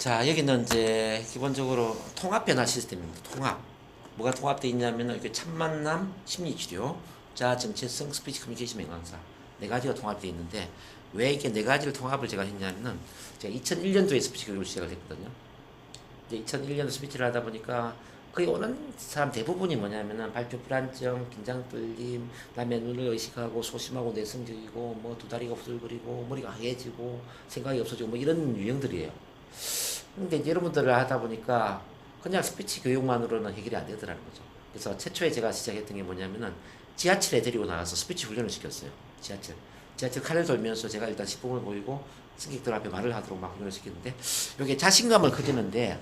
자, 여기는 이제 기본적으로 통합 변화 시스템입니다. 통합. 뭐가 통합되어 있냐면은 이게 참만남, 심리치료, 자, 정체성, 스피치 커뮤니케이션 명강사 네 가지가 통합되어 있는데 왜 이렇게 네 가지를 통합을 제가 했냐면은 제가 2001년도에 스피치 교육을 시작을 했거든요. 이제 2001년도 스피치를 하다 보니까 거의 오는 사람 대부분이 뭐냐면은 발표 불안정, 긴장 떨림, 남의 눈을 의식하고 소심하고 내성적이고 뭐 두 다리가 후들거리고 머리가 하얘지고 생각이 없어지고 뭐 이런 유형들이에요. 근데 이제 여러분들을 하다 보니까 그냥 스피치 교육만으로는 해결이 안 되더라는 거죠. 그래서 최초에 제가 시작했던 게 뭐냐면은 지하철에 데리고 나가서 스피치 훈련을 시켰어요. 지하철 칸을 돌면서 제가 일단 시범을 보이고 승객들 앞에 말을 하도록 막 훈련을 시켰는데 이게 자신감을 크리는데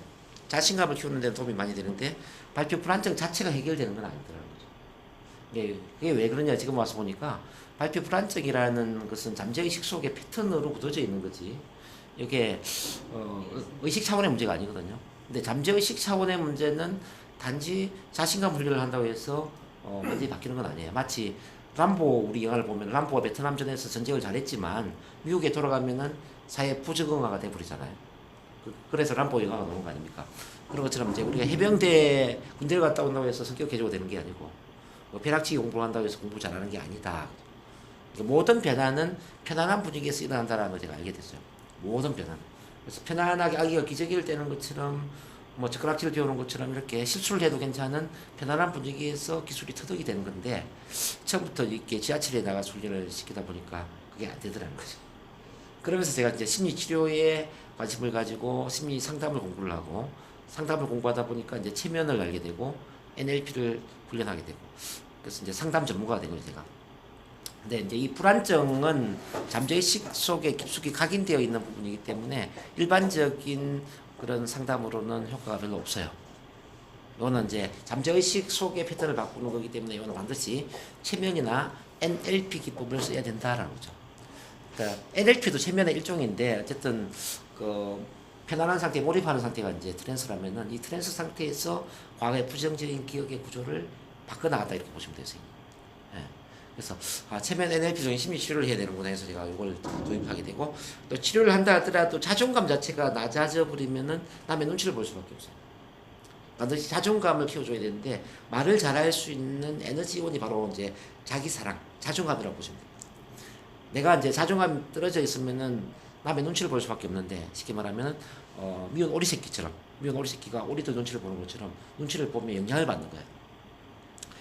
자신감을 키우는 데 도움이 많이 되는데 발표 불안정 자체가 해결되는 건 아니더라는 거죠. 이게 왜 그러냐 지금 와서 보니까 발표 불안정이라는 것은 잠재의식 속의 패턴으로 굳어져 있는 거지. 이게 의식 차원의 문제가 아니거든요. 근데 잠재의식 차원의 문제는 단지 자신감 훈련을 한다고 해서 완전히 바뀌는 건 아니에요. 마치 람보 우리 영화를 보면 람보가 베트남전에서 전쟁을 잘했지만 미국에 돌아가면은 사회 부적응화가 돼버리잖아요. 그래서 람보 영화가 나온 거 아닙니까? 그런 것처럼 이제 우리가 해병대 군대를 갔다 온다고 해서 성격 개조가 되는 게 아니고 벼락치기 공부를 한다고 해서 공부 잘하는 게 아니다. 모든 변화는 편안한 분위기에서 일어난다는 걸 제가 알게 됐어요. 모든 변화는. 그래서 편안하게 아기가 기저귀를 떼는 것처럼 뭐 젓가락질을 배우는 것처럼 이렇게 실수를 해도 괜찮은 편안한 분위기에서 기술이 터득이 되는 건데 처음부터 이렇게 지하철에 나가서 훈련을 시키다 보니까 그게 안 되더라는 거죠. 그러면서 제가 이제 심리치료에 관심을 가지고 심리 상담을 공부를 하고 상담을 공부하다 보니까 이제 체면을 알게 되고 NLP를 훈련하게 되고 그래서 이제 상담 전문가가 된 거죠, 제가. 근데 이제 이 불안정은 잠재의식 속에 깊숙이 각인되어 있는 부분이기 때문에 일반적인 그런 상담으로는 효과가 별로 없어요. 이거는 이제 잠재의식 속의 패턴을 바꾸는 거기 때문에 이거는 반드시 체면이나 NLP 기법을 써야 된다라는 거죠. 그러니까 NLP도 체면의 일종인데 어쨌든 그 편안한 상태에 몰입하는 상태가 이제 트랜스라면은 이 트랜스 상태에서 과거의 부정적인 기억의 구조를 바꿔나갔다 이렇게 보시면 되세요. 예. 그래서 체면 NLP적인 심리 치료를 해야 되는구나 해서 제가 이걸 도입하게 되고 또 치료를 한다 하더라도 자존감 자체가 낮아져 버리면은 남의 눈치를 볼 수밖에 없어요. 반드시 자존감을 키워줘야 되는데 말을 잘할 수 있는 에너지원이 바로 이제 자기 사랑, 자존감이라고 보시면 돼요. 내가 이제 자존감이 떨어져 있으면은 남의 눈치를 볼 수밖에 없는데 쉽게 말하면 미운 오리새끼처럼 미운 오리새끼가 오리들 눈치를 보는 것처럼 눈치를 보면 영향을 받는 거야.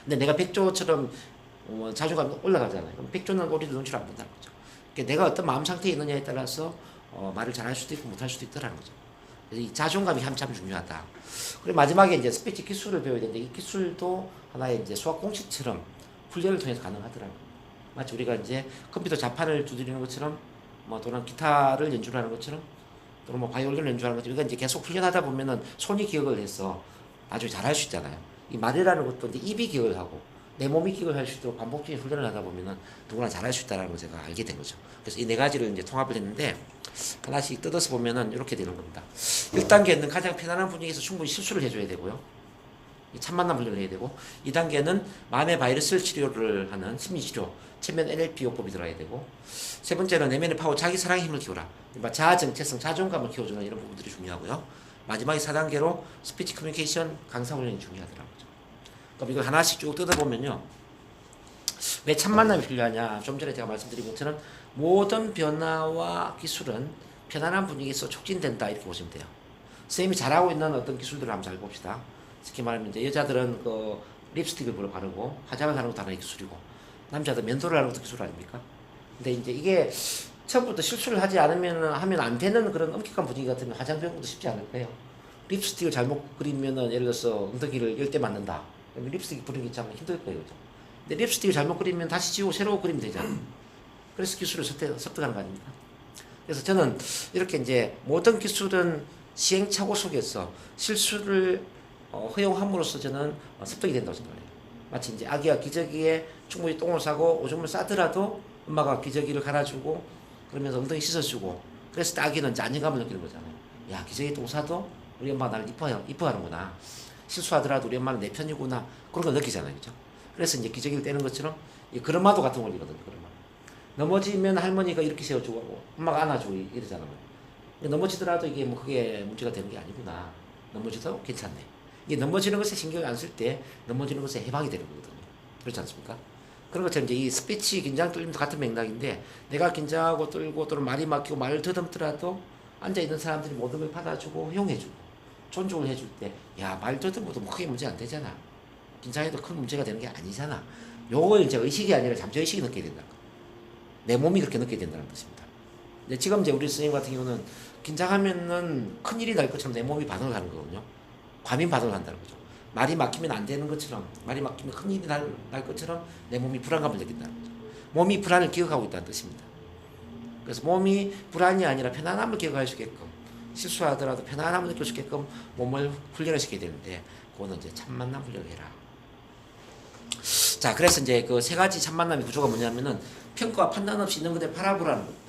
근데 내가 백조처럼 자존감이 올라가잖아요. 그럼 백조는 오리들 눈치를 안 본다는 거죠. 그러니까 내가 어떤 마음 상태에 있느냐에 따라서 말을 잘할 수도 있고 못할 수도 있더라는 거죠. 그래서 이 자존감이 참 중요하다. 그리고 마지막에 이제 스피치 기술을 배워야 되는데 이 기술도 하나의 이제 수학 공식처럼 훈련을 통해서 가능하더라고요. 마치 우리가 이제 컴퓨터 자판을 두드리는 것처럼 뭐 또는 기타를 연주하는 것처럼 또는 뭐 바이올린을 연주하는 것처럼 우리가 이제 계속 훈련하다 보면은 손이 기억을 해서 아주 잘할 수 있잖아요. 이 말이라는 것도 이제 입이 기억을 하고 내 몸이 기억을 할 수 있도록 반복적인 훈련을 하다 보면은 누구나 잘할 수 있다는 걸 제가 알게 된 거죠. 그래서 이 네 가지를 이제 통합을 했는데 하나씩 뜯어서 보면은 이렇게 되는 겁니다. 1단계는 가장 편안한 분위기에서 충분히 실수를 해줘야 되고요. 참만남 훈련을 해야 되고 2단계는 마음의 바이러스 치료를 하는 심리치료 체면 NLP 요법이 들어가야 되고 세 번째는 내면의 파워 자기 사랑의 힘을 키워라 자아 정체성 자존감을 키워주는 이런 부분들이 중요하고요. 마지막에 4단계로 스피치 커뮤니케이션 강사 훈련이 중요하더라고요. 그럼 이걸 하나씩 쭉 뜯어보면요. 왜 참만남이 필요하냐 좀 전에 제가 말씀드린 것처럼 모든 변화와 기술은 편안한 분위기에서 촉진된다 이렇게 보시면 돼요. 선생님이 잘하고 있는 어떤 기술들을 한번 잘 봅시다. 특히 말하면 이제 여자들은 그 립스틱을 바르고 화장을 하는 것도 하나의 기술이고 남자들 면도를 하는 것도 기술 아닙니까? 근데 이제 이게 처음부터 실수를 하지 않으면 하면 안 되는 그런 엄격한 분위기 같으면 화장 배우는 것도 쉽지 않을 거예요. 립스틱을 잘못 그리면은 예를 들어서 엉덩이를 10대 맞는다. 그러면 립스틱 부르기 참 힘들 거예요. 그죠? 근데 립스틱을 잘못 그리면 다시 지우고 새로 그리면 되잖아요. 그래서 기술을 습득하는 거 아닙니까? 그래서 저는 이렇게 이제 모든 기술은 시행착오 속에서 실수를 허용함으로써 저는 습득이 된다고 생각해요. 마치 이제 아기가 기저귀에 충분히 똥을 싸고 오줌을 싸더라도 엄마가 기저귀를 갈아주고 그러면서 엉덩이 씻어주고 그래서 때 아기는 이제 안정감을 느끼는 거잖아요. 야 기저귀 똥 싸도 우리 엄마가 나를 이뻐하는구나. 실수하더라도 우리 엄마는 내 편이구나. 그런 걸 느끼잖아요. 그죠? 그래서 이제 기저귀를 떼는 것처럼 이 그릇마도 같은 원리거든요. 그릇마. 넘어지면 할머니가 이렇게 세워주고 엄마가 안아주고 이러잖아요. 넘어지더라도 이게 뭐 그게 문제가 되는 게 아니구나. 넘어져도 괜찮네. 이게 넘어지는 것에 신경을 안 쓸 때 넘어지는 것에 해방이 되는 거거든요. 그렇지 않습니까? 그런 것처럼 이제 이 스피치 긴장 떨림도 같은 맥락인데 내가 긴장하고 떨고 또는 말이 막히고 말을 더듬더라도 앉아있는 사람들이 모든 걸 받아주고 허용해주고 존중을 해줄 때 야, 말 더듬어도 뭐 크게 문제 안 되잖아. 긴장해도 큰 문제가 되는 게 아니잖아. 요걸 이제 의식이 아니라 잠재의식이 느껴야 된다. 내 몸이 그렇게 느껴야 된다는 뜻입니다. 근데 지금 이제 우리 선생님 같은 경우는 긴장하면은 큰일이 날 것처럼 내 몸이 반응을 하는 거거든요. 과민 반응을 한다는 거죠. 말이 막히면 안 되는 것처럼, 말이 막히면 큰일이 날 것처럼 내 몸이 불안감을 느낀다는 거죠. 몸이 불안을 기억하고 있다는 뜻입니다. 그래서 몸이 불안이 아니라 편안함을 기억할 수 있게끔, 실수하더라도 편안함을 느낄 수 있게끔 몸을 훈련을 시켜야 되는데, 그거는 이제 참만남 훈련을 해라. 자, 그래서 이제 그 세 가지 참만남의 구조가 뭐냐면은 평가와 판단 없이 있는 그대로 바라보라는 겁니다.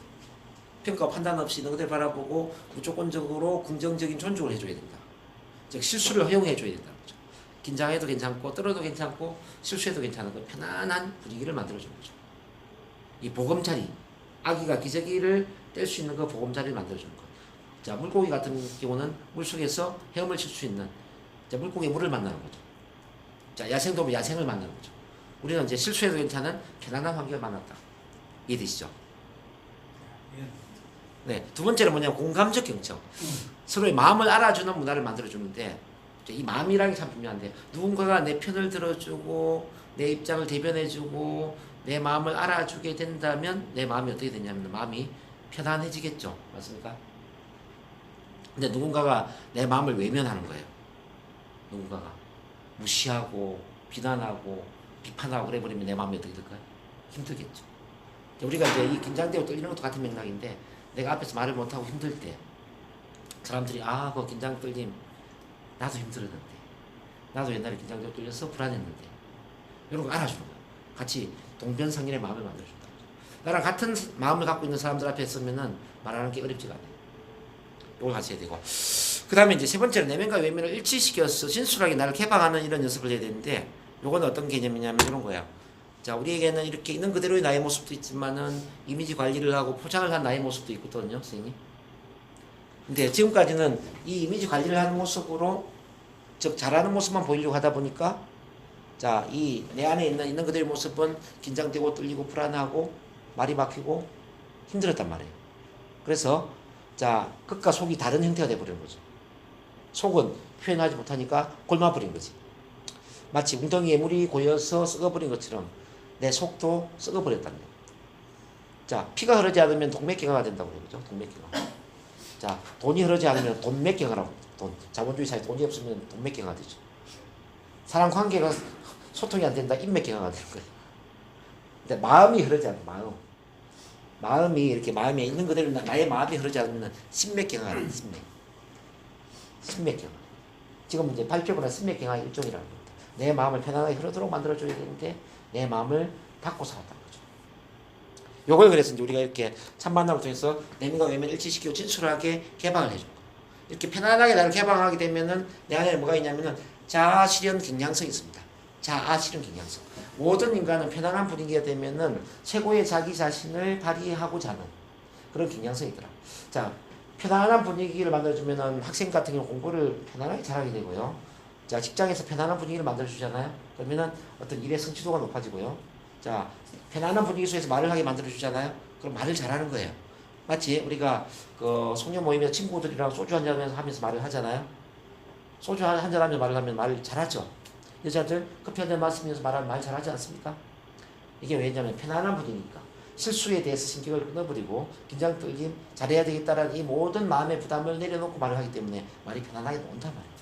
평가와 판단 없이 있는 그대로 바라보고 무조건적으로 긍정적인 존중을 해줘야 된다. 즉 실수를 허용해줘야 된다는 거죠. 긴장해도 괜찮고 떨어도 괜찮고 실수해도 괜찮은 그 편안한 분위기를 만들어주는 거죠. 이 보금자리, 아기가 기저귀를 뗄 수 있는 그 보금자리를 만들어주는 것. 자, 물고기 같은 경우는 물속에서 헤엄을 칠 수 있는, 자, 물고기의 물을 만나는 거죠. 자, 야생동물 야생을 만나는 거죠. 우리는 이제 실수해도 괜찮은 편안한 환경을 만났다. 이해되시죠? 네, 두 번째는 뭐냐면 공감적 경청. 서로의 마음을 알아주는 문화를 만들어주는데, 이 마음이라는 게 참 중요한데, 누군가가 내 편을 들어주고 내 입장을 대변해주고 내 마음을 알아주게 된다면 내 마음이 어떻게 되냐면 마음이 편안해지겠죠. 맞습니까? 근데 누군가가 내 마음을 외면하는 거예요. 누군가가 무시하고 비난하고 비판하고 그래버리면 내 마음이 어떻게 될까요? 힘들겠죠. 우리가 이제 이 긴장되고 떨리는 것도 같은 맥락인데, 내가 앞에서 말을 못하고 힘들 때 사람들이 아, 그 긴장 떨림 나도 힘들었는데, 나도 옛날에 긴장되고 떨려서 불안했는데, 이런 거 알아주는 거야. 같이 동변상련의 마음을 만들어준다. 나랑 같은 마음을 갖고 있는 사람들 앞에 있으면은 말하는 게 어렵지가 않아요. 이걸 같이 해야 되고, 그 다음에 이제 세 번째로 내면과 외면을 일치시켜서 진솔하게 나를 개방하는 이런 연습을 해야 되는데, 요거는 어떤 개념이냐면 이런 거야. 자, 우리에게는 이렇게 있는 그대로의 나의 모습도 있지만은 이미지 관리를 하고 포장을 한 나의 모습도 있거든요, 선생님. 근데 지금까지는 이 이미지 관리를 하는 모습으로, 즉 잘하는 모습만 보이려고 하다 보니까, 자, 이 내 안에 있는 그대로의 모습은 긴장되고 떨리고 불안하고 말이 막히고 힘들었단 말이에요. 그래서 자, 끝과 속이 다른 형태가 돼버리는 거죠. 속은 표현하지 못하니까 골마버린 거지. 마치 웅덩이에 물이 고여서 썩어버린 것처럼 내 속도 썩어버렸다는 거예요. 자, 피가 흐르지 않으면 동맥경화가 된다고 그러죠. 동맥경화. 자, 돈이 흐르지 않으면 돈맥경화라고. 돈. 자본주의 사회 돈이 없으면 돈맥경화가 되죠. 사람 관계가 소통이 안 된다. 인맥경화가 되는 거예요. 근데 마음이 흐르지 않으면 마음이 이렇게 마음에 있는 그대로 나의 마음이 흐르지 않으면 신맥경화가 돼요. 신맥경화. 지금 이제 발표보다 신맥경화의 일종이라는 겁니다. 내 마음을 편안하게 흐르도록 만들어줘야 되는데 내 마음을 닫고 살았다는 거죠. 요걸 그래서 이제 우리가 이렇게 참만남을 통해서 내면과 외면을 일치시키고 진솔하게 개방을 해준 거예요. 이렇게 편안하게 나를 개방하게 되면은 내 안에 뭐가 있냐면은 자아 실현 경향성이 있습니다. 자아 실현 경향성. 모든 인간은 편안한 분위기가 되면은 최고의 자기 자신을 발휘하고자 하는 그런 경향성이 있더라. 자, 편안한 분위기를 만들어주면은 학생 같은 경우 공부를 편안하게 잘하게 되고요. 자, 직장에서 편안한 분위기를 만들어주잖아요. 그러면은 어떤 일의 성취도가 높아지고요. 자, 편안한 분위기 속에서 말을 하게 만들어주잖아요. 그럼 말을 잘하는 거예요. 마치 우리가 그 송년 모임에서 친구들이랑 소주 한잔 하면서 말을 하잖아요. 소주 한잔 하면서 말을 하면 말을 잘하죠. 여자들 커피 한잔 마시면서 말하면 말 잘하지 않습니까? 이게 왜냐면 편안한 분위기니까. 실수에 대해서 신경을 끊어버리고 긴장 떨림 잘해야 되겠다라는 이 모든 마음의 부담을 내려놓고 말을 하기 때문에 말이 편안하게 나온단 말이에요.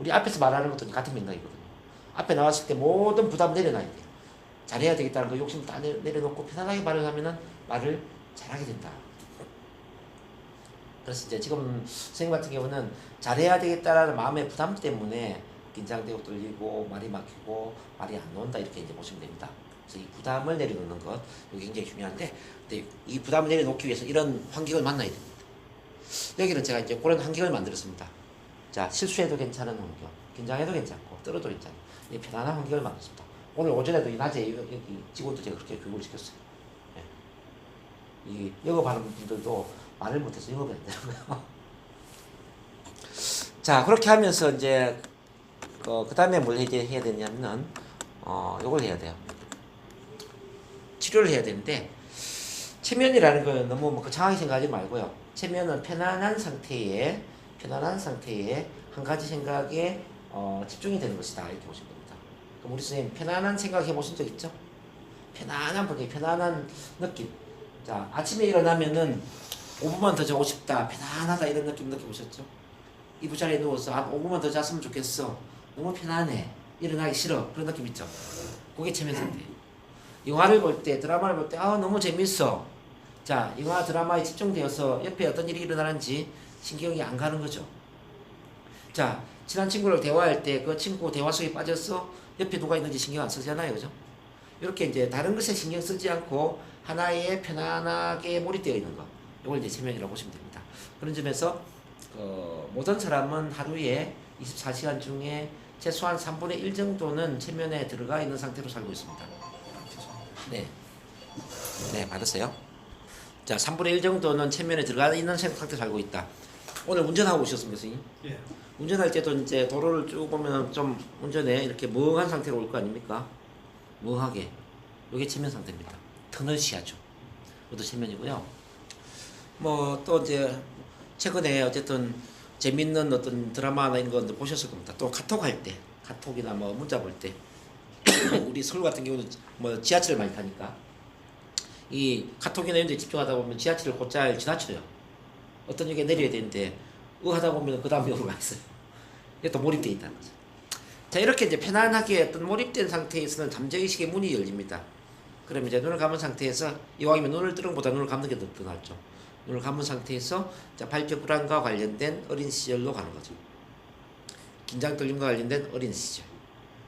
우리 앞에서 말하는 것도 같은 맥락이거든요. 앞에 나왔을 때 모든 부담 내려놔야 돼요. 잘해야 되겠다는 거 욕심 다 내려놓고 편안하게 말을 하면은 말을 잘하게 된다. 그래서 이제 지금 선생님 같은 경우는 잘해야 되겠다라는 마음의 부담 때문에 긴장되고 떨리고 말이 막히고 말이 안 나온다 이렇게 이제 보시면 됩니다. 그래서 이 부담을 내려놓는 것 이게 굉장히 중요한데, 근데 이 부담을 내려놓기 위해서 이런 환경을 만나야 됩니다. 여기는 제가 이제 그런 환경을 만들었습니다. 자, 실수해도 괜찮은 환경, 긴장해도 괜찮고 떨어도 괜찮고 이 편안한 환경을 만들었습니다. 오늘 오전에도 이 낮에 여기 직원도 제가 그렇게 교육을 시켰어요. 이 영업하는 분들도 말을 못해서 영업이 안 되는 거예요. 자, 그렇게 하면서 이제 그 다음에 뭘 이제 해야 되냐면은 요걸 해야 돼요. 치료를 해야 되는데 체면이라는 건 너무 뭐 거창하게 생각하지 말고요. 체면은 편안한 상태에 한 가지 생각에 집중이 되는 것이다 이렇게 보시면 됩니다. 그럼 우리 선생님 편안한 생각 해보신 적 있죠? 편안한 분위기, 편안한 느낌. 자, 아침에 일어나면은 5분만 더 자고 싶다, 편안하다 이런 느낌 느껴보셨죠? 이부자리에 누워서 5분만 더 잤으면 좋겠어. 너무 편안해. 일어나기 싫어. 그런 느낌 있죠? 그게 체면 상태예요. 영화를 볼 때, 드라마를 볼 때, 너무 재밌어. 자, 영화, 드라마에 집중되어서 옆에 어떤 일이 일어나는지 신경이 안 가는 거죠. 자, 친한 친구랑 대화할 때 그 친구 대화 속에 빠져서 옆에 누가 있는지 신경 안 쓰잖아요. 그죠? 이렇게 이제 다른 것에 신경 쓰지 않고 하나에 편안하게 몰입되어 있는 거. 이걸 이제 체면이라고 보시면 됩니다. 그런 점에서 모든 사람은 하루에 24시간 중에 최소한 3분의 1 정도는 체면에 들어가 있는 상태로 살고 있습니다. 네. 네, 받았어요. 자, 3분의 1 정도는 체면에 들어가 있는 상태로 살고 있다. 오늘 운전하고 오셨습니까, 선생님? 예. 운전할 때도 이제 도로를 쭉 보면 좀 운전에 이렇게 멍한 상태로 올 거 아닙니까? 멍하게. 이게 체면 상태입니다. 터널시하죠. 이것도 체면이고요. 뭐 또 이제 최근에 어쨌든 재밌는 어떤 드라마나 이런 거 보셨을 겁니다. 또 카톡 할 때, 카톡이나 뭐 문자 볼 때, 우리 서울 같은 경우는 뭐 지하철을 많이 타니까 이 카톡이나 이런 데 집중하다 보면 지하철을 곧잘 지나쳐요. 어떤 역에 내려야 되는데 하다 보면 그 다음 역으로 가 있어요. 이게 또 몰입되어 있다는 거죠. 자, 이렇게 이제 편안하게 어떤 몰입된 상태에서는 잠재의식의 문이 열립니다. 그러면 이제 눈을 감은 상태에서 이왕이면 눈을 뜨는 것보다 눈을 감는 게 더 낫죠. 눈을 감은 상태에서 자, 발표 불안과 관련된 어린 시절로 가는 거죠. 긴장 떨림과 관련된 어린 시절,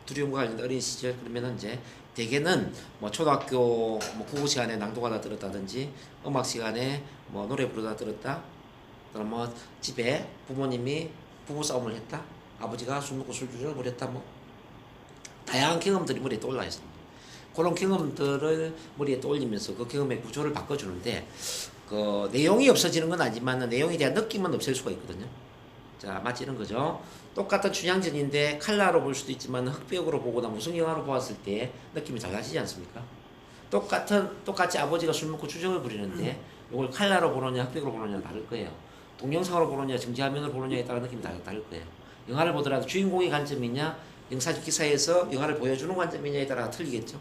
두려움과 관련된 어린 시절. 그러면은 이제 대개는 뭐 초등학교 뭐 국어 시간에 낭독하다 들었다든지 음악 시간에 뭐 노래 부르다 들었다. 그럼 뭐 집에 부모님이 부부 싸움을 했다. 아버지가 술 먹고 술주정을 부렸다. 뭐 다양한 경험들이 머리에 떠올라 있습니다. 그런 경험들을 머리에 떠올리면서 그 경험의 구조를 바꿔주는데 그 내용이 없어지는 건 아니지만 내용에 대한 느낌은 없앨 수가 있거든요. 자, 마치 이런 거죠. 똑같은 춘향전인데 칼라로 볼 수도 있지만 흑백으로 보거나 무슨 영화로 보았을 때 느낌이 달라지지 않습니까? 똑같이 아버지가 술 먹고 주정을 부리는데 이걸 칼라로 보느냐 흑백으로 보느냐는 다를 거예요. 동영상으로 보느냐 정지화면으로 보느냐에 따라 느낌이 다를 거예요. 영화를 보더라도 주인공의 관점이냐 영사직 기사에서 영화를 보여주는 관점이냐에 따라 틀리겠죠.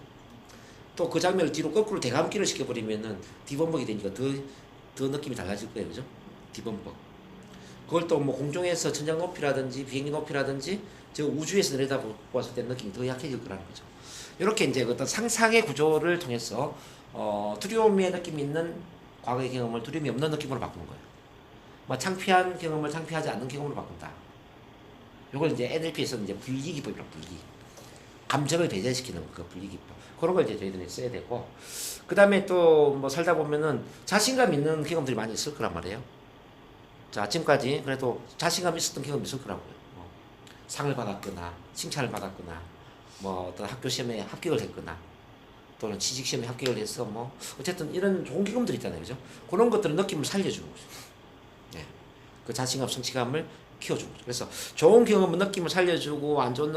또 그 장면을 뒤로 거꾸로 대감기를 시켜버리면은 디범벅이 되니까 더 느낌이 달라질 거예요. 그죠? 디범벅. 그걸 또 뭐 공중에서 천장 높이라든지 비행기 높이라든지 저 우주에서 내려다보았을 때 느낌이 더 약해질 거라는 거죠. 이렇게 이제 어떤 상상의 구조를 통해서 두려움의 느낌이 있는 과거의 경험을 두려움이 없는 느낌으로 바꾸는 거예요. 뭐 창피한 경험을 창피하지 않는 경험으로 바꾼다. 이걸 이제 NLP에서는 이제 분리기법이라고 분리. 감정을 배제시키는 그 분리기법. 그런 걸 이제 저희들이 써야 되고, 그 다음에 또 뭐 살다 보면은 자신감 있는 경험들이 많이 있을 거란 말이에요. 자, 지금까지 그래도 자신감 있었던 경험이 있을 거라고요. 상을 받았거나, 칭찬을 받았거나, 뭐 어떤 학교 시험에 합격을 했거나, 또는 취직 시험에 합격을 해서 뭐 어쨌든 이런 좋은 경험들이 있잖아요, 그죠? 그런 것들은 느낌을 살려주는 거죠. 네. 그 자신감, 성취감을 키워주는 거죠. 그래서 좋은 경험은 느낌을 살려주고 안 좋은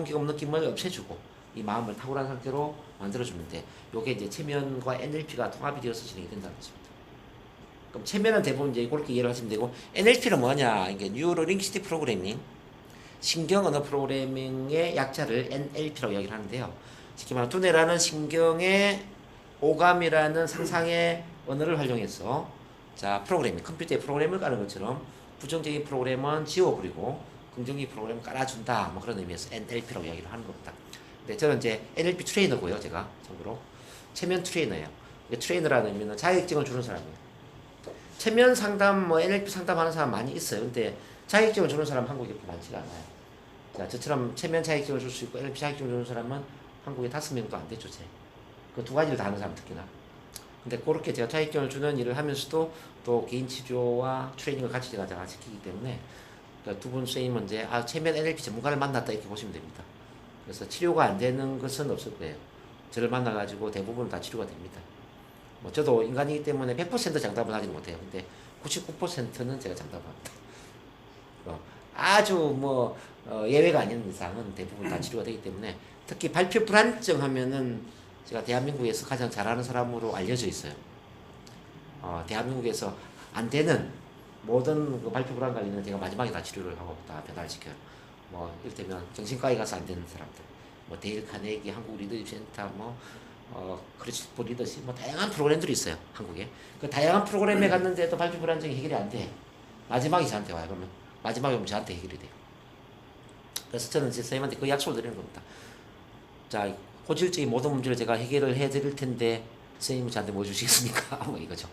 경험 느낌을 없애주고 이 마음을 탁월한 상태로 만들어주는데 요게 이제 체면과 NLP가 통합이 되어서 진행이 된다는 것입니다. 그럼 체면은 대부분 이제 그렇게 이해를 하시면 되고 NLP는 뭐냐? 이게 뉴로 링퀴스틱 프로그래밍, 신경 언어 프로그래밍의 약자를 NLP라고 이야기를 하는데요. 쉽게 말하면 두뇌라는 신경의 오감이라는 상상의 언어를 활용해서 자 프로그래밍, 컴퓨터에 프로그램을 까는 것처럼 부정적인 프로그램은 지워버리고 긍정적인 프로그램을 깔아준다. 뭐 그런 의미에서 NLP라고 이야기를 하는 겁니다. 근데 저는 이제 NLP 트레이너고요. 제가 참고로 체면 트레이너예요. 트레이너라는 의미는 자격증을 주는 사람이에요. 체면 상담, 뭐 NLP 상담하는 사람 많이 있어요. 근데 자격증을 주는 사람 한국에 많지가 않아요. 자, 저처럼 체면 자격증을 줄 수 있고 NLP 자격증을 주는 사람은 한국에 5명도 안 되죠. 그 두 가지를 다 하는 사람 특히나. 근데 그렇게 제가 자격증을 주는 일을 하면서도 또 개인 치료와 트레이닝을 같이 제가 시키기 때문에 그러니까 두 분 선생님은 이제 체면 NLP 전문가를 만났다 이렇게 보시면 됩니다. 그래서 치료가 안 되는 것은 없을 거예요. 저를 만나가지고 대부분 다 치료가 됩니다. 뭐 저도 인간이기 때문에 100% 장담을 하지는 못해요. 근데 99%는 제가 장담을 합니다. 아주 뭐 예외가 아닌 이상은 대부분 다 치료가 되기 때문에 특히 발표 불안증 하면은 제가 대한민국에서 가장 잘하는 사람으로 알려져 있어요. 대한민국에서 안 되는 모든 그 발표 불안 관리는 제가 마지막에 다 치료를 하고 다 배달시켜요. 뭐 이를테면 정신과에 가서 안 되는 사람들, 뭐 데일 카네기 한국 리더십 센터, 뭐 크리스포 리더십, 뭐 다양한 프로그램들이 있어요 한국에. 그 다양한 프로그램에 갔는데도 발표 불안증이 해결이 안 돼. 마지막에 저한테 와요. 그러면 마지막에 오면 저한테 해결이 돼요. 그래서 저는 제 선생님한테 그 약속을 드리는 겁니다. 자, 호질적인 모든 문제를 제가 해결을 해드릴 텐데 선생님은 저한테 뭐 주시겠습니까? 뭐 이거죠.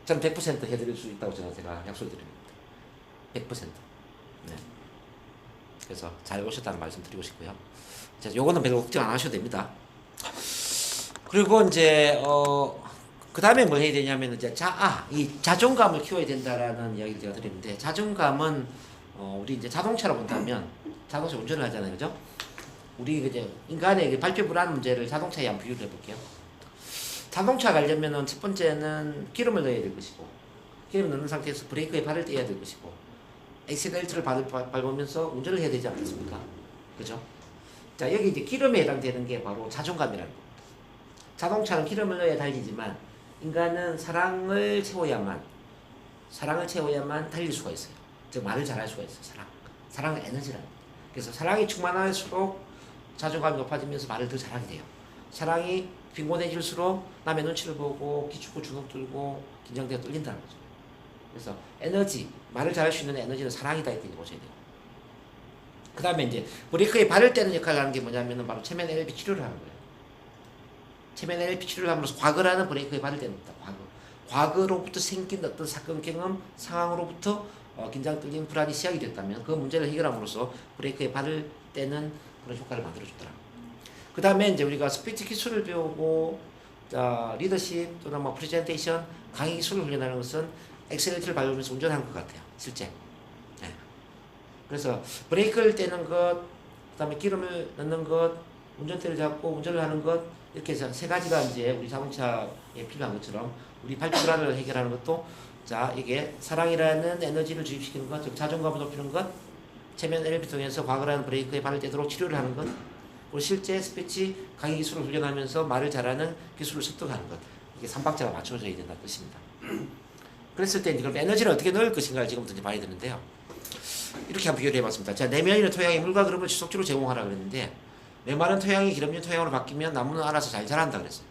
저는 100% 해드릴 수 있다고 제가 약속을 드립니다. 100%. 네. 그래서 잘 오셨다는 말씀 드리고 싶고요. 자, 요거는 별로 걱정 안 하셔도 됩니다. 그리고 이제 그 다음에 뭘 해야 되냐면 이제 이 자존감을 키워야 된다라는 이야기를 제가 드리는데, 자존감은 우리 이제 자동차로 본다면 자동차 운전을 하잖아요, 그죠? 우리 이제 인간의 발표 불안 문제를 자동차에 한번 비유를 해볼게요. 자동차 가려면은 첫 번째는 기름을 넣어야 될 것이고, 기름을 넣는 상태에서 브레이크에 발을 떼야 될 것이고, 엑셀레이터를 밟으면서 운전을 해야 되지 않겠습니까? 그죠? 자, 여기 이제 기름에 해당되는 게 바로 자존감이라는 겁니다. 자동차는 기름을 넣어야 달리지만 인간은 사랑을 채워야만 달릴 수가 있어요. 즉 말을 잘할 수가 있어요. 사랑은 에너지라는 겁니다. 그래서 사랑이 충만할수록 자존감이 높아지면서 말을 더 잘하게 돼요. 사랑이 빈곤해질수록 남의 눈치를 보고 기죽고 주눅 들고 긴장되어 뚫린다는 거죠. 그래서 에너지, 말을 잘할 수 있는 에너지는 사랑이다 이렇게 보셔야 돼요. 그 다음에 이제 브레이크에 발을 떼는 역할을 하는 게 뭐냐면은 바로 체면 NLP 치료를 하는 거예요. 체면 NLP 치료를 함으로써 과거라는 브레이크에 발을 떼는 겁니다. 과거로부터 생긴 어떤 사건 경험 상황으로부터 긴장 뚫림 불안이 시작이 됐다면 그 문제를 해결함으로써 브레이크에 발을 떼는 그런 효과를 만들어주더라. 그 다음에 이제 우리가 스피치 기술을 배우고, 자, 리더십 또는 뭐 프레젠테이션, 강의 기술을 훈련하는 것은 엑셀레이터를 밟으면서 운전하는 것 같아요, 실제. 네. 그래서 브레이크를 떼는 것, 그 다음에 기름을 넣는 것, 운전대를 잡고 운전을 하는 것, 이렇게 해서 세 가지가 이제 우리 자동차에 필요한 것처럼 우리 발표 불안을 해결하는 것도, 자, 이게 사랑이라는 에너지를 주입시키는 것, 즉 자존감을 높이는 것, 체면 NLP 통해서 과거라는 브레이크에 발을 떼도록 치료를 하는 것, 그리고 실제 스피치 강의 기술을 훈련하면서 말을 잘하는 기술을 습득하는 것, 이게 3박자가 맞춰져야 된다는 뜻입니다. 그랬을 때 이제 그럼 에너지를 어떻게 넣을 것인가를 지금부터 이제 봐야 되는데요. 이렇게 한번 비교를 해봤습니다. 자, 내면이는 토양이 물과 기름을 지속적으로 제공하라 그랬는데, 메마른 토양이 기름진 토양으로 바뀌면 나무는 알아서 잘 자란다 그랬어요.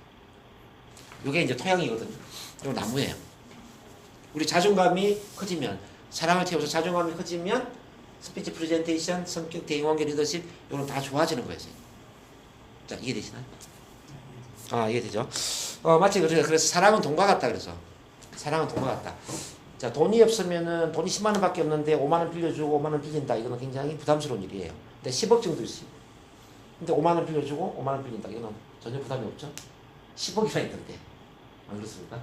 이게 이제 토양이거든요. 이거 나무예요. 우리 자존감이 커지면, 사랑을 채워서 자존감이 커지면 스피치 프레젠테이션, 성격, 대인관계, 리더십 이거는 다 좋아지는 거예요. 자, 이해되시나요? 이해되죠? 마치 그래서 사랑은 돈과 같다 그래서. 사랑은 돈과 같다. 자, 돈이 없으면은 돈이 10만 원밖에 없는데 5만 원 빌려주고 5만 원 빌린다. 이거는 굉장히 부담스러운 일이에요. 근데 10억 정도 있어요. 근데 5만 원 빌려주고 5만 원 빌린다. 이거는 전혀 부담이 없죠. 10억이나 있던데. 안 그렇습니까?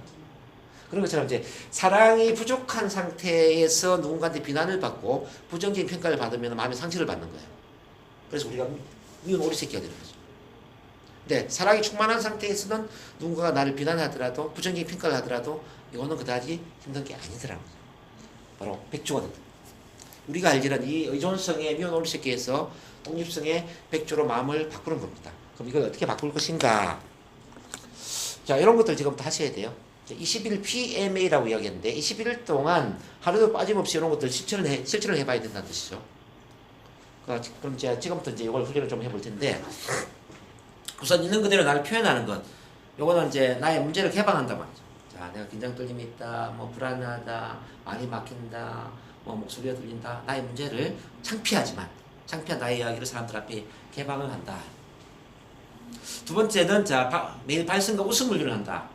그런 것처럼 이제 사랑이 부족한 상태에서 누군가한테 비난을 받고 부정적인 평가를 받으면 마음의 상처를 받는 거예요. 그래서 우리가 미운 오리새끼가 되는 거죠. 근데 사랑이 충만한 상태에서는 누군가가 나를 비난하더라도 부정적인 평가를 하더라도 이거는 그다지 힘든 게 아니더라고요. 바로 백조가 된다. 우리가 알기는 이 의존성의 미운 오리새끼에서 독립성의 백조로 마음을 바꾸는 겁니다. 그럼 이걸 어떻게 바꿀 것인가? 자, 이런 것들 지금부터 하셔야 돼요. 21일 PMA라고 이야기했는데 21일 동안 하루도 빠짐없이 이런 것들 실천을 해봐야 된다는 뜻이죠. 그럼 이제 지금부터 이제 이걸 훈련을 좀 해볼 텐데, 우선 있는 그대로 나를 표현하는 것, 요거는 이제 나의 문제를 개방한단 말이죠. 자, 내가 긴장 떨림이 있다, 뭐 불안하다, 말이 막힌다, 뭐 목소리가 들린다, 나의 문제를 창피한 나의 이야기를 사람들 앞에 개방을 한다. 두 번째는 자, 매일 발성과 웃음 훈련을 한다.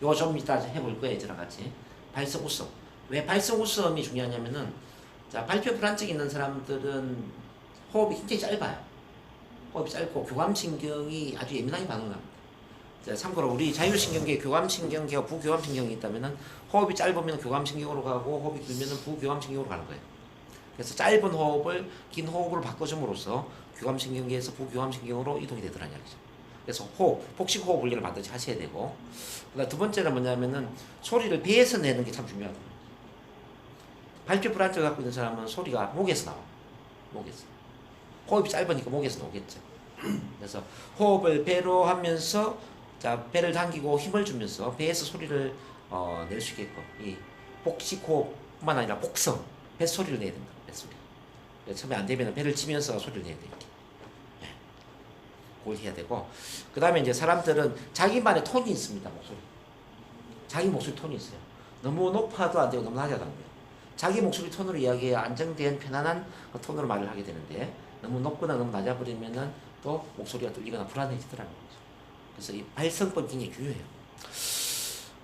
요거 좀 이따 해볼 거예요, 저랑 같이. 발성, 웃음. 왜 발성, 웃음이 중요하냐면은, 자, 발표 불안증 있는 사람들은 호흡이 굉장히 짧아요. 호흡이 짧고 교감신경이 아주 예민하게 반응을 합니다. 자, 참고로 우리 자율신경계에 교감신경계와 부교감신경이 있다면은 호흡이 짧으면 교감신경으로 가고 호흡이 길면은 부교감신경으로 가는 거예요. 그래서 짧은 호흡을 긴 호흡으로 바꿔줌으로써 교감신경계에서 부교감신경으로 이동이 되더라는 이야기죠. 그래서 호흡, 복식 호흡 훈련을 반드시 하셔야 되고, 그다음 두 번째는 뭐냐면은 소리를 배에서 내는 게 참 중요하다. 발표 불안증 갖고 있는 사람은 소리가 목에서 나와. 목에서. 호흡이 짧으니까 목에서 나오겠죠. 그래서 호흡을 배로 하면서 자 배를 당기고 힘을 주면서 배에서 소리를 낼 수 있게끔 이 복식 호흡뿐만 아니라 복성 뱃소리를 내야 된다. 뱃소리. 처음에 안 되면 배를 치면서 소리를 내야 돼. 이렇게. 네. 그걸 해야 되고 그 다음에 이제 사람들은 자기만의 톤이 있습니다. 목소리. 자기 목소리 톤이 있어요. 너무 높아도 안 되고 너무 낮아도 안 돼요. 자기 목소리 톤으로 이야기해야 안정된 편안한 톤으로 말을 하게 되는데 너무 높거나 너무 낮아버리면은 또 목소리가 들리거나 불안해지더라고요. 그래서 이 발성법이 굉장히 중요해요.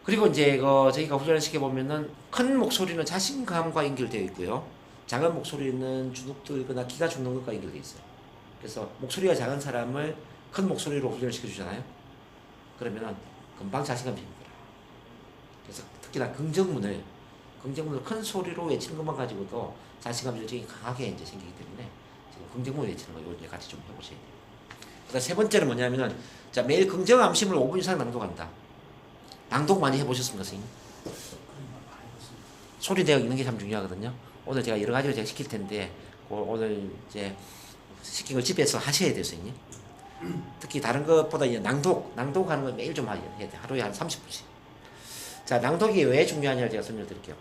그리고 이제 저희가 훈련을 시켜보면은 큰 목소리는 자신감과 연결되어 있고요. 작은 목소리는 주눅들거나 기가 죽는 것과 연결되어 있어요. 그래서 목소리가 작은 사람을 큰 목소리로 훈련을 시켜주잖아요. 그러면은 금방 자신감이 생깁니다. 그래서 특히나 긍정문을 큰 소리로 외치는 것만 가지고도 자신감이 굉장히 강하게 이제 생기기 때문에 지금 긍정문 외치는 거 이걸 같이 좀 해보셔야 돼요. 그다음 세 번째는 뭐냐면은 자 매일 긍정 암심을 5분 이상 낭독한다. 낭독 많이 해보셨습니까, 선생님? 소리 내어 읽는 게 참 중요하거든요. 오늘 제가 여러 가지를 제가 시킬 텐데 오늘 이제 시킨 걸 집에서 하셔야 돼요, 선생님. 특히 다른 것보다 이제 낭독하는 걸 매일 좀 해야 돼요. 하루에 한 30분씩. 자, 낭독이 왜 중요하냐를 제가 설명드릴게요.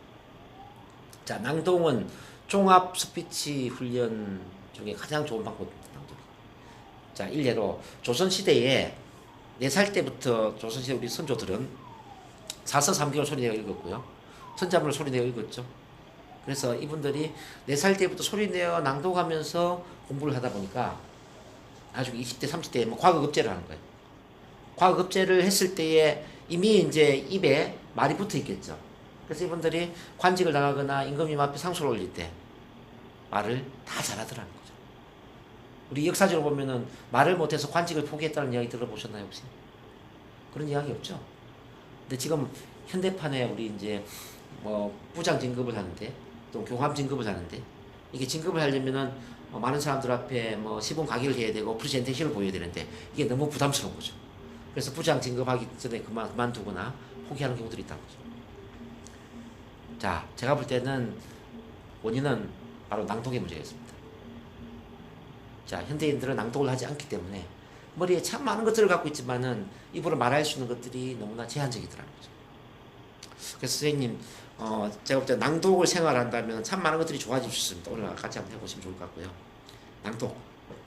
자, 낭독은 종합 스피치 훈련 중에 가장 좋은 방법입니다. 낭독이. 자, 일례로 조선시대에 4살 때부터 조선시대 우리 선조들은 4서 3개월 소리내어 읽었고요. 선자문을 소리내어 읽었죠. 그래서 이분들이 4살 때부터 소리내어 낭독하면서 공부를 하다 보니까 나중에 20대, 30대에 뭐 과거급제를 하는 거예요. 과거급제를 했을 때에 이미 이제 입에 말이 붙어 있겠죠. 그래서 이분들이 관직을 나가거나 임금님 앞에 상소를 올릴 때 말을 다 잘하더라는 거죠. 우리 역사적으로 보면은 말을 못해서 관직을 포기했다는 이야기 들어보셨나요, 혹시? 그런 이야기 없죠? 근데 지금 현대판에 우리 이제 뭐 부장 진급을 하는데 또 교감 진급을 하는데 이게 진급을 하려면은 많은 사람들 앞에 뭐 시범 강의를 해야 되고 프레젠테이션을 보여야 되는데 이게 너무 부담스러운 거죠. 그래서 부장 진급하기 전에 그만두거나 포기하는 경우들이 있다는 거죠. 자, 제가 볼 때는 원인은 바로 낭독의 문제였습니다. 자, 현대인들은 낭독을 하지 않기 때문에 머리에 참 많은 것들을 갖고 있지만은 입으로 말할 수 있는 것들이 너무나 제한적이더라는 거죠. 그래서 선생님, 제가 볼 때 낭독을 생활한다면 참 많은 것들이 좋아질 수 있습니다. 오늘 같이 한번 해보시면 좋을 것 같고요. 낭독.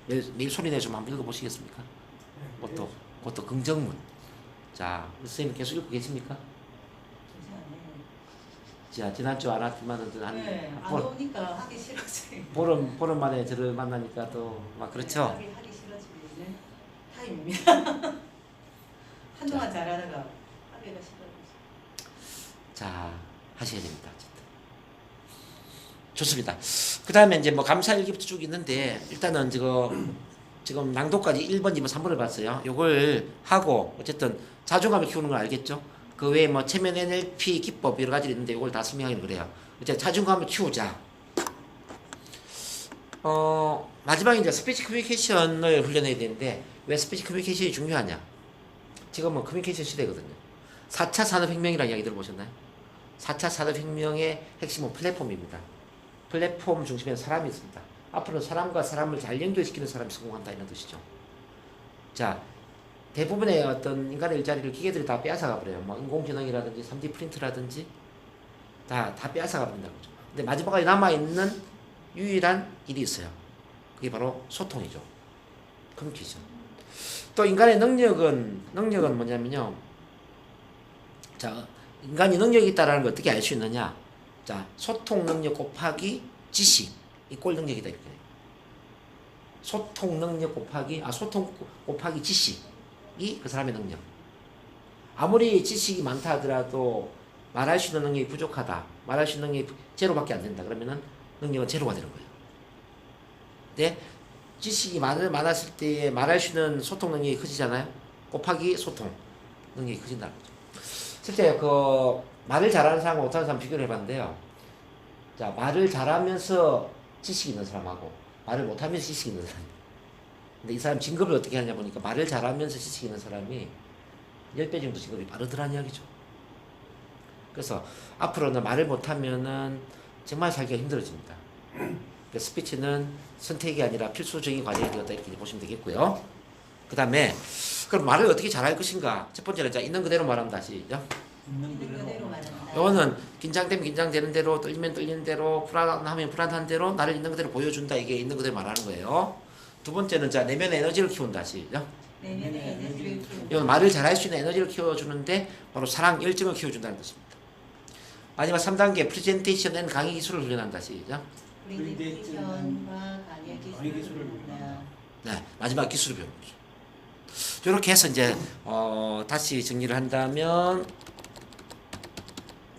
매일 소리내 좀 한번 읽어보시겠습니까? 그것도 긍정문. 자, 선생님 계속 읽고 계십니까? 자, 지난주 안 왔지만은 안 오니까 하기 싫어져요. 보름 만에 저를 만나니까 또 막 그렇죠. 하기 싫어지는 타임입니다. 한동안 잘하다가 하기가 싫어졌어요. 자, 하셔야 됩니다. 어쨌든. 좋습니다. 그 다음에 이제 뭐 감사일기부터 쭉 있는데 일단은 지금 낭독까지 1번, 2번, 3번을 봤어요. 요걸 하고 어쨌든 자존감을 키우는 걸 알겠죠? 그 외에 뭐 체면 NLP 기법 여러 가지 있는데 이걸 다 설명하기는 그래요. 이제 자존감을 키우자. 마지막에 이제 스피치 커뮤니케이션을 훈련해야 되는데 왜 스피치 커뮤니케이션이 중요하냐? 지금은 커뮤니케이션 시대거든요. 4차 산업혁명이라는 이야기 들어보셨나요? 4차 산업혁명의 핵심은 플랫폼입니다. 플랫폼 중심에 사람이 있습니다. 앞으로 사람과 사람을 잘 연결시키는 사람이 성공한다 이런 뜻이죠. 자, 대부분의 어떤 인간의 일자리를 기계들이 다 빼앗아가 버려요. 뭐 인공지능이라든지 3D 프린트라든지 다 빼앗아가 버린다는 거죠. 근데 마지막에 남아있는 유일한 일이 있어요. 그게 바로 소통이죠. 커뮤니케이션. 또 인간의 능력은 뭐냐면요. 자, 인간이 능력이 있다라는 걸 어떻게 알 수 있느냐? 자, 소통 능력 곱하기 지식, 이 꼴 능력이다 이렇게. 소통 능력 소통 곱하기 지식이 그 사람의 능력. 아무리 지식이 많다 하더라도 말할 수 있는 능력이 부족하다. 말할 수 있는 능력이 제로밖에 안 된다. 그러면은 능력은 제로가 되는 거예요. 근데 지식이 많았을 때 말할 수 있는 소통 능력이 커지잖아요. 곱하기 소통 능력이 커진다는 거죠. 실제 말을 잘하는 사람과 못하는 사람 비교를 해봤는데요. 자, 말을 잘하면서 지식이 있는 사람하고 말을 못하면서 지식이 있는 사람. 근데 이 사람 진급을 어떻게 하냐 보니까 말을 잘하면서 지식있는 사람이 10배 정도 진급이 빠르더라는 이야기죠. 그래서 앞으로는 말을 못하면은 정말 살기가 힘들어집니다. 그래서 스피치는 선택이 아니라 필수적인 과정이 되었다 이렇게 보시면 되겠고요. 그 다음에 그럼 말을 어떻게 잘할 것인가? 첫 번째는 자 있는 그대로 말한다. 시작. 있는 그대로 말한다. 요거는 긴장되면 긴장되는 대로, 떨리면 떨리는 대로, 불안하면 불안한 대로 나를 있는 그대로 보여준다. 이게 있는 그대로 말하는 거예요. 두 번째는 자 내면의 에너지를 키운다. 시작. 내면의 에너지를 키우는. 이건 말을 잘할 수 있는 에너지를 키워주는데 바로 사랑, 열정을 키워준다는 뜻입니다. 마지막 3단계 프레젠테이션 앤 강의 기술을 훈련한다. 시작. 프레젠테이션과 강의 기술을 배운다. 네, 마지막 기술을 배우는 거죠. 이렇게 해서 이제 다시 정리를 한다면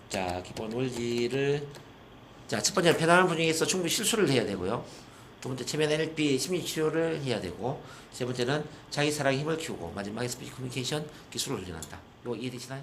자 기본 원리를 자 첫 번째는 편안한 분위기에서 충분히 실수를 해야 되고요. 두 번째 체면 NLP 심리 치료를 해야 되고 세 번째는 자기 사랑의 힘을 키우고 마지막에 스피치 커뮤니케이션 기술을 훈련한다. 이거 이해되시나요?